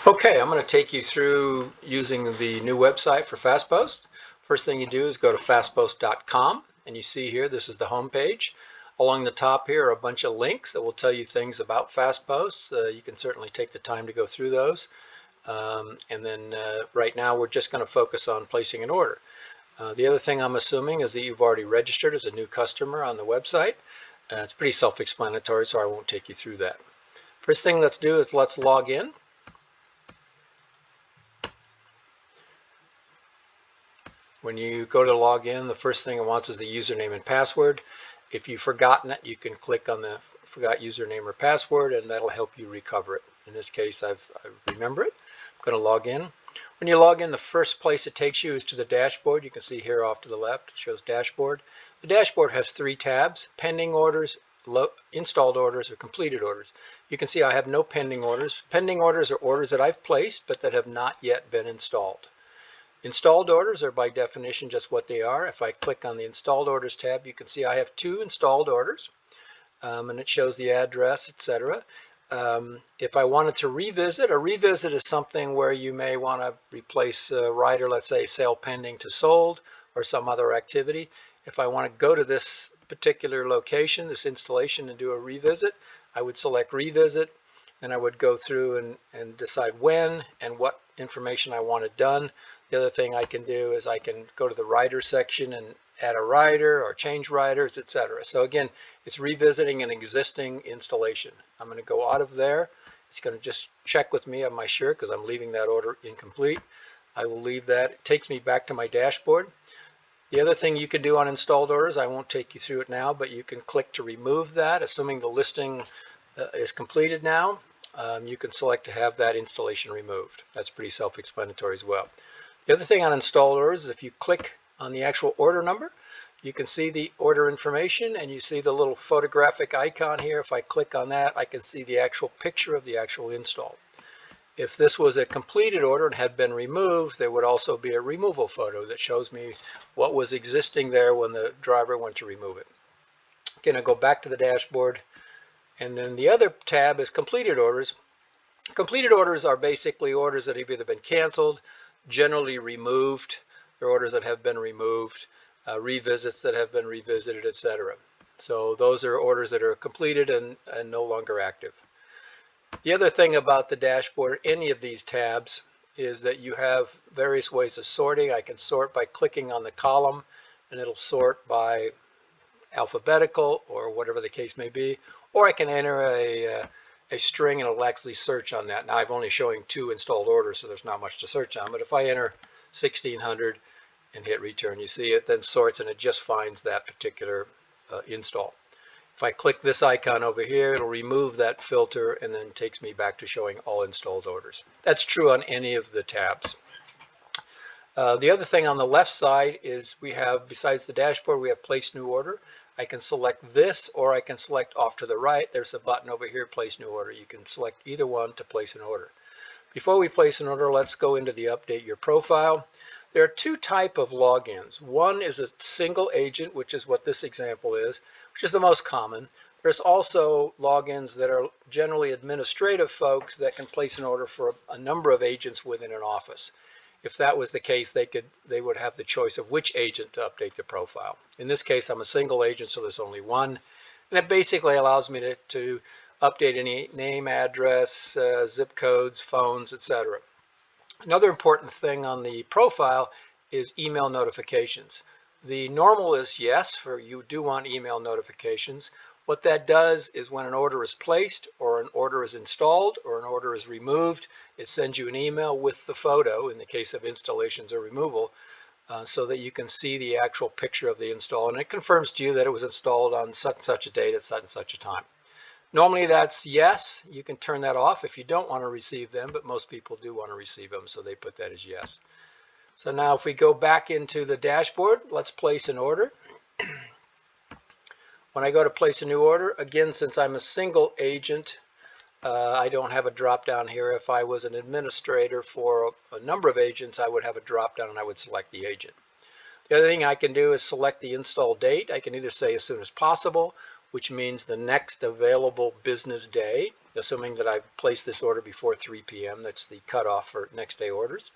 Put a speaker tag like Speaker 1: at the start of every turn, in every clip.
Speaker 1: Okay, I'm going to take you through using the new website for Fastpost. First thing you do is go to fastpost.com, and you see here this is the home page. Along the top here are a bunch of links that will tell you things about Fastpost. You can certainly take the time to go through those. Right now we're just going to focus on placing an order. The other thing I'm assuming is that you've already registered as a new customer on the website. It's pretty self-explanatory, so I won't take you through that. First thing let's do is let's log in. When you go to log in, the first thing it wants is the username and password. If you've forgotten it, you can click on the forgot username or password, and that'll help you recover it. In this case, I remember it. I'm going to log in. When you log in, the first place it takes you is to the dashboard. You can see here off to the left, it shows dashboard. The dashboard has 3 tabs: pending orders, installed orders, or completed orders. You can see I have no pending orders. Pending orders are orders that I've placed but that have not yet been installed. Installed orders are by definition just what they are. If I click on the Installed Orders tab, you can see I have 2 installed orders, and it shows the address, etc. If I wanted to revisit, a revisit is something where you may want to replace a rider, let's say sale pending to sold, or some other activity. If I want to go to this particular location, this installation, and do a revisit, I would select Revisit, and I would go through and decide when and what information I want it done. The other thing I can do is I can go to the rider section and add a rider or change riders, etc. So again, it's revisiting an existing installation. I'm going to go out of there. It's going to just check with me, am I sure, because I'm leaving that order incomplete. I will leave that. It takes me back to my dashboard. The other thing you can do on installed orders, I won't take you through it now, but you can click to remove that, assuming the listing is completed now. You can select to have that installation removed. That's pretty self-explanatory as well. The other thing on installed orders is if you click on the actual order number, you can see the order information, and you see the little photographic icon here. If I click on that, I can see the actual picture of the actual install. If this was a completed order and had been removed, there would also be a removal photo that shows me what was existing there when the driver went to remove it. Again, I go back to the dashboard. And then the other tab is completed orders. Completed orders are basically orders that have either been canceled, generally removed, they're orders that have been removed, revisits that have been revisited, etc. So those are orders that are completed and no longer active. The other thing about the dashboard, any of these tabs, is that you have various ways of sorting. I can sort by clicking on the column, and it'll sort by alphabetical or whatever the case may be, or I can enter a string and it'll actually search on that. Now I'm only showing 2 installed orders, so there's not much to search on, but if I enter 1600 and hit return, you see it then sorts and it just finds that particular install. If I click this icon over here, it'll remove that filter and then takes me back to showing all installed orders. That's true on any of the tabs. The other thing on the left side is we have, besides the dashboard, we have place new order. I can select this, or I can select off to the right. There's a button over here, place new order. You can select either one to place an order. Before we place an order, let's go into the update your profile. There are 2 types of logins. One is a single agent, which is what this example is, which is the most common. There's also logins that are generally administrative folks that can place an order for a number of agents within an office. If that was the case, they would have the choice of which agent to update the profile. In this case, I'm a single agent, so there's only one. And it basically allows me to update any name, address, zip codes, phones, etc. Another important thing on the profile is email notifications. The normal is yes, for you do want email notifications. What that does is when an order is placed or an order is installed or an order is removed, it sends you an email with the photo in the case of installations or removal, so that you can see the actual picture of the install, and it confirms to you that it was installed on such and such a date at such and such a time. Normally that's yes. You can turn that off if you don't want to receive them, but most people do want to receive them, so they put that as yes. So now if we go back into the dashboard, let's place an order. When I go to place a new order, again, since I'm a single agent, I don't have a drop down here. If I was an administrator for a number of agents, I would have a drop down and I would select the agent. The other thing I can do is select the install date. I can either say as soon as possible, which means the next available business day, assuming that I placed this order before 3 p.m. That's the cutoff for next day orders.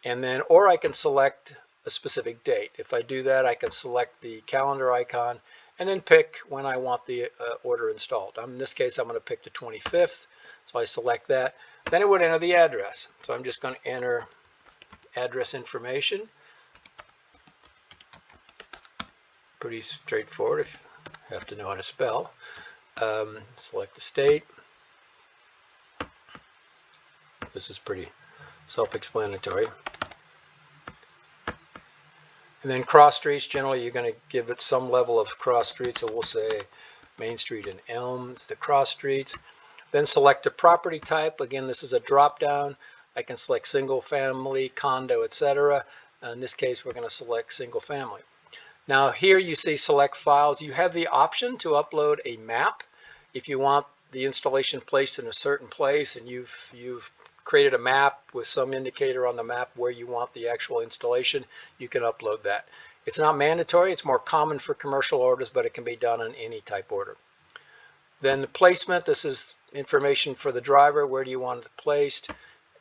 Speaker 1: And then, or I can select a specific date. If I do that, I can select the calendar icon and then pick when I want the order installed. In this case, I'm going to pick the 25th. So I select that. Then it would enter the address. So I'm just going to enter address information. Pretty straightforward if you have to know how to spell. Select the state. This is pretty self-explanatory. And then cross streets, generally you're going to give it some level of cross streets. So we'll say Main Street and Elms, the cross streets. Then select a property type. Again, this is a drop down. I can select single family, condo, etc. In this case, we're going to select single family. Now here you see select files. You have the option to upload a map if you want the installation placed in a certain place, and you've created a map with some indicator on the map where you want the actual installation. You can upload that. It's not mandatory. It's more common for commercial orders, but it can be done on any type order. Then the placement. This is information for the driver. Where do you want it placed?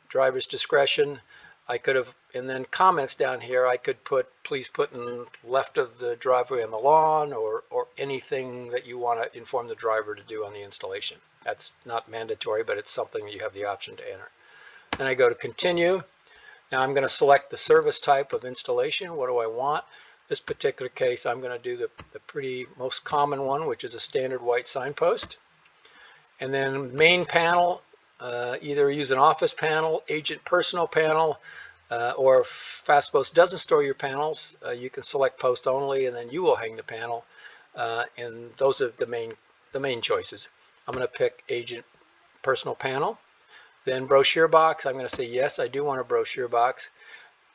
Speaker 1: Driver's discretion. I could have, and then comments down here, I could put, please put in left of the driveway on the lawn, or anything that you want to inform the driver to do on the installation. That's not mandatory, but it's something that you have the option to enter. Then I go to continue. Now I'm going to select the service type of installation. What do I want? This particular case, I'm going to do the pretty most common one, which is a standard white signpost. And then main panel. Either use an office panel, agent personal panel, or if Fastpost doesn't store your panels, you can select post only, and then you will hang the panel. And those are the main choices. I'm going to pick agent personal panel. Then brochure box. I'm going to say yes, I do want a brochure box.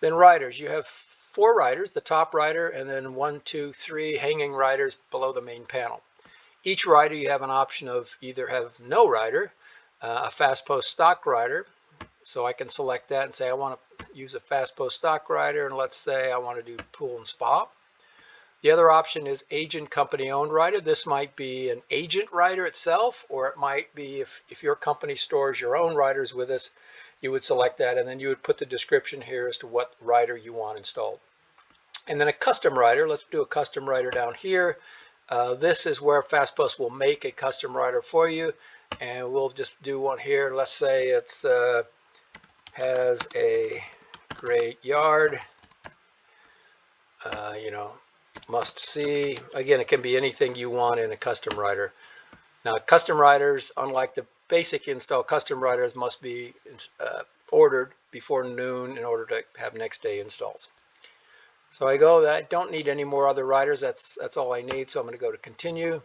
Speaker 1: Then riders. You have 4 riders, the top rider, and then 1, 2, 3 hanging riders below the main panel. Each rider you have an option of either have no rider, a Fastpost stock rider, so I can select that and say I want to use a Fastpost stock rider, and let's say I want to do pool and spa. The other option is agent company owned rider. This might be an agent rider itself, or it might be if your company stores your own riders with us, you would select that, and then you would put the description here as to what rider you want installed. And then a custom rider. Let's do a custom rider down here. This is where Fastpost will make a custom rider for you. And we'll just do one here. Let's say it's has a great yard, must see. Again, it can be anything you want in a custom rider. Now, custom riders, unlike the basic install, custom riders must be ordered before noon in order to have next day installs. So I don't need any more other riders. That's all I need. So I'm going to go to continue.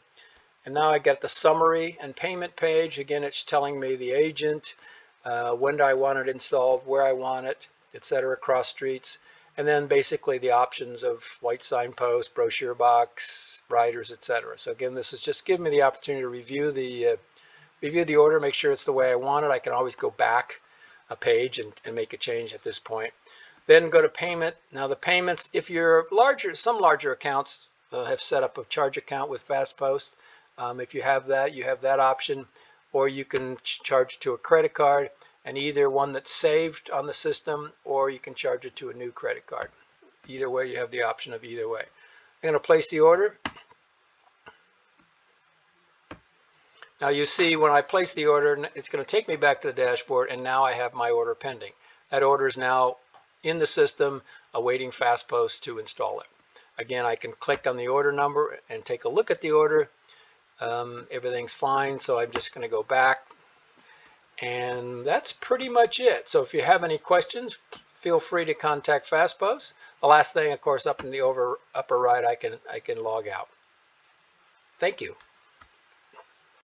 Speaker 1: And now I get the summary and payment page. Again, it's telling me the agent, when do I want it installed, where I want it, etc., cross streets, and then basically the options of white signpost, brochure box, riders, etc. So again, this is just giving me the opportunity to review the order, make sure it's the way I want it. I can always go back a page and make a change at this point. Then go to payment. Now the payments, if you're larger, some larger accounts have set up a charge account with Fastpost. If you have that option, or you can charge to a credit card, and either one that's saved on the system, or you can charge it to a new credit card. Either way, you have the option of either way. I'm going to place the order. Now you see when I place the order, it's going to take me back to the dashboard, and now I have my order pending. That order is now in the system awaiting Fastpost to install it. Again, I can click on the order number and take a look at the order. Everything's fine, so I'm just going to go back, and that's pretty much it. So if you have any questions, feel free to contact Fastpost. The last thing, of course, up in the upper right, I can log out. Thank you.